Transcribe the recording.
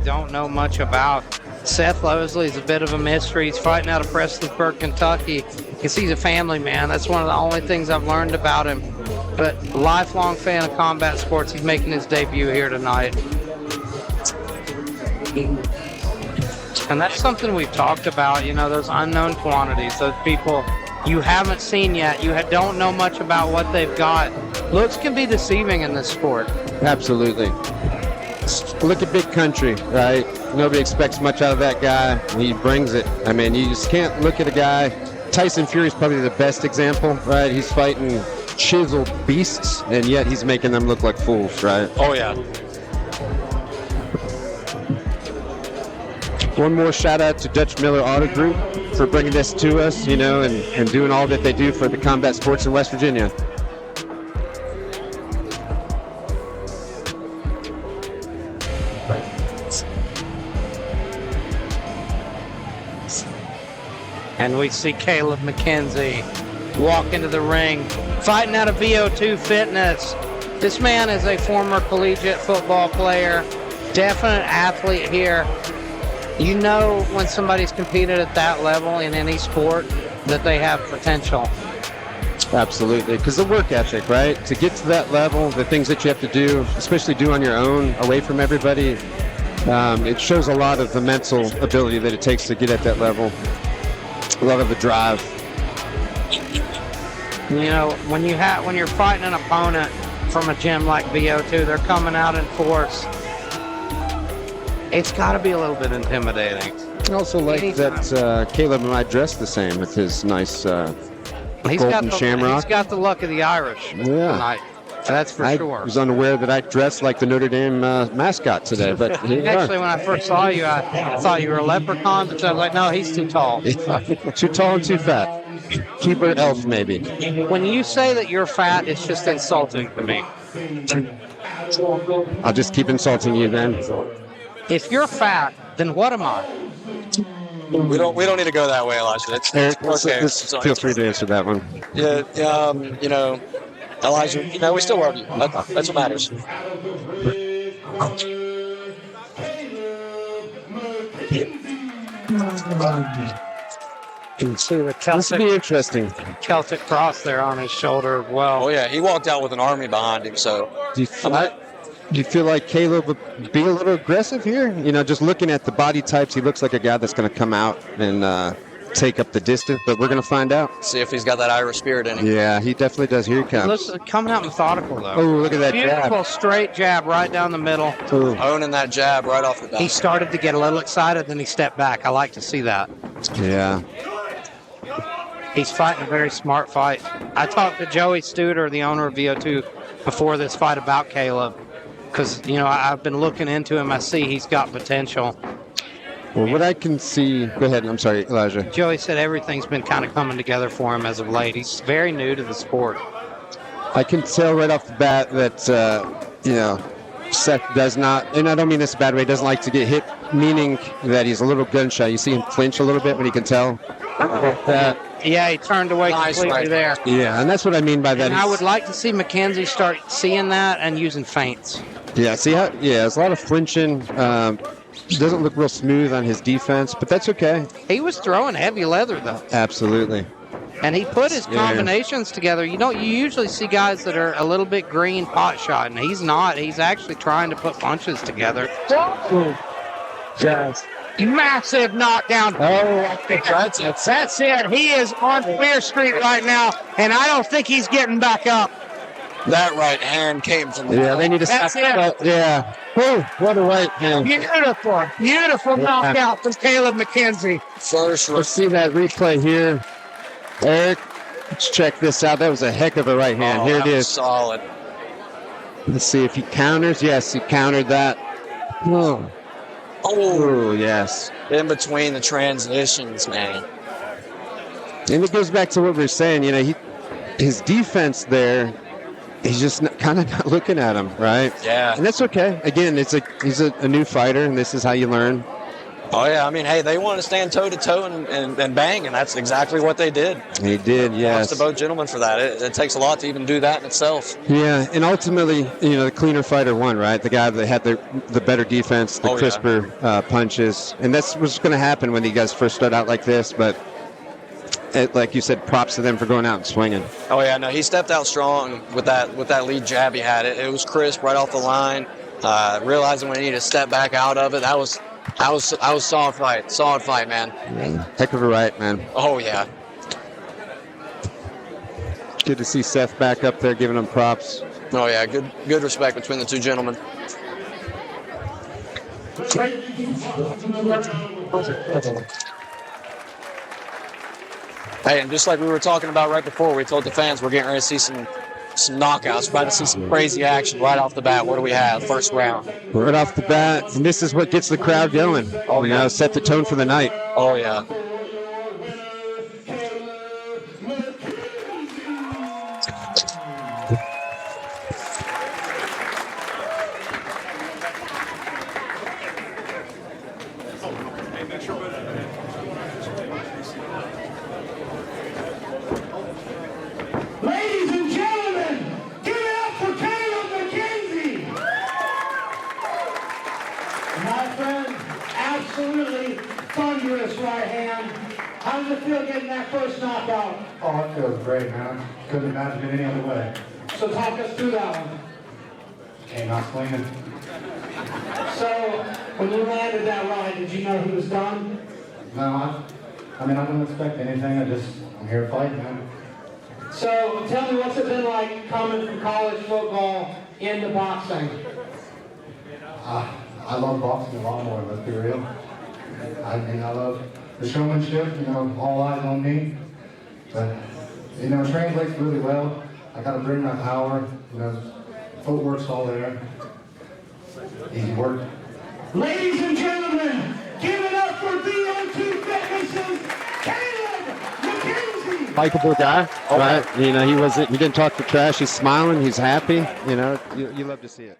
don't know much about. Seth Ousley is a bit of a mystery. He's fighting out of Prestonsburg, Kentucky, because he's a family man. That's one of the only things I've learned about him. But lifelong fan of combat sports. He's making his debut here tonight. And that's something we've talked about, those unknown quantities, those people you haven't seen yet. You don't know much about what they've got. Looks can be deceiving in this sport. Absolutely. Look at Big Country, right? Nobody expects much out of that guy. He brings it. I mean, you just can't look at a guy. Tyson Fury is probably the best example, right? He's fighting chiseled beasts, and yet he's making them look like fools, right? Oh, yeah. One more shout out to Dutch Miller Auto Group for bringing this to us, and doing all that they do for the combat sports in West Virginia. And we see Kalib McKenzie walk into the ring, fighting out of Vo2 Fitness. This man is a former collegiate football player, definite athlete here. You know when somebody's competed at that level in any sport that they have potential. Absolutely, because the work ethic, right? To get to that level, the things that you have to do, especially do on your own, away from everybody, it shows a lot of the mental ability that it takes to get at that level. A lot of the drive. When you're fighting an opponent from a gym like Vo2, they're coming out in force. It's got to be a little bit intimidating. I also like that Caleb might dress the same with his nice golden shamrock. He's got the luck of the Irish tonight. That's for sure. I was unaware that I dressed like the Notre Dame mascot today, but actually, when I first saw you, I thought you were a leprechaun, but I was like, no, he's too tall. Too tall and too fat. Keeper elf, maybe. When you say that you're fat, it's just insulting to me. I'll just keep insulting you then. If you're fat, then what am I? We don't need to go that way, Elijah. Eric, feel free to answer that one. Yeah, Elijah, we still love you. That's what matters. You can see the This will be interesting. Celtic cross there on his shoulder as well. Oh, yeah, he walked out with an army behind him, so... Do you feel like Caleb would be a little aggressive here? Just looking at the body types, he looks like a guy that's going to come out and take up the distance, but we're going to find out. See if he's got that Irish spirit in him. Yeah, he definitely does. Here he comes. Coming out methodical, though. Oh, look at that Beautiful jab. straight jab right down the middle. Ooh. Owning that jab right off the bat. He started to get a little excited, then he stepped back. I like to see that. Yeah. He's fighting a very smart fight. I talked to Joey Studer, the owner of Vo2, before this fight about Caleb. Because, I've been looking into him. I see he's got potential. Well, what I can see... Go ahead. I'm sorry, Elijah. Joey said everything's been kind of coming together for him as of late. He's very new to the sport. I can tell right off the bat that, Seth does not... And I don't mean this a bad way. Doesn't like to get hit, meaning that he's a little gun shy. You see him flinch a little bit when he can tell. Yeah, he turned away completely there. Yeah, and that's what I mean by that. And I would like to see McKenzie start seeing that and using feints. Yeah, there's a lot of flinching. Doesn't look real smooth on his defense, but that's okay. He was throwing heavy leather, though. Absolutely. And he put his combinations together. You usually see guys that are a little bit green pot shot, and he's not. He's actually trying to put punches together. Yes. Massive knockdown. Oh, that's it. He is on Clear Street right now, and I don't think he's getting back up. That right hand came from the... Yeah, they need to stop. Yeah. Oh, what a right hand. Beautiful knockout from Kalib McKenzie. Let's see that replay here. Eric, let's check this out. That was a heck of a right hand. Here it is. Solid. Let's see if he counters. Yes, he countered that. Oh, yes. In between the transitions, man. And it goes back to what we were saying. His defense there, he's just kind of not looking at him, right? Yeah. And that's okay. Again, he's a new fighter, and this is how you learn. Oh, yeah. I mean, hey, they want to stand toe-to-toe and bang, and that's exactly what they did. He did, yes. Props to both gentlemen for that. It takes a lot to even do that in itself. Yeah, and ultimately, the cleaner fighter won, right? The guy that had the better defense, the crisper punches. And that's what's going to happen when you guys first start out like this. But like you said, props to them for going out and swinging. Oh, yeah. No, he stepped out strong with that lead jab he had. It was crisp right off the line. Realizing when he needed to step back out of it, that was solid fight, man. Heck of a right, man. Oh, yeah. Good to see Seth back up there giving him props. Oh, yeah. Good respect between the two gentlemen. Hey, and just like we were talking about right before, we told the fans we're getting ready to see some knockouts, about to see some crazy action right off the bat. What do we have? First round. Right off the bat, and this is what gets the crowd going. Oh, yeah. Set the tone for the night. Oh, yeah. Ladies and gentlemen, give it up for Kalib McKenzie. My friend, absolutely thunderous right hand. How does it feel getting that first knockout? Oh, it feels great, man. Couldn't imagine it any other way. So talk us through that one. Came out swinging. So when you landed that right, did you know he was done? No, I mean, I don't expect anything. I'm here to fight, man. So tell me, what's it been like coming from college football into boxing? I love boxing a lot more, let's be real. I mean, I love the showmanship, all eyes on me. But, it translates really well. I got to bring my power, footwork's all there. Easy work. Ladies and gentlemen, give it up for Vo2 Fitness' Kalib McKenzie. Likeable guy, right? He didn't talk the trash. He's smiling. He's happy. You love to see it.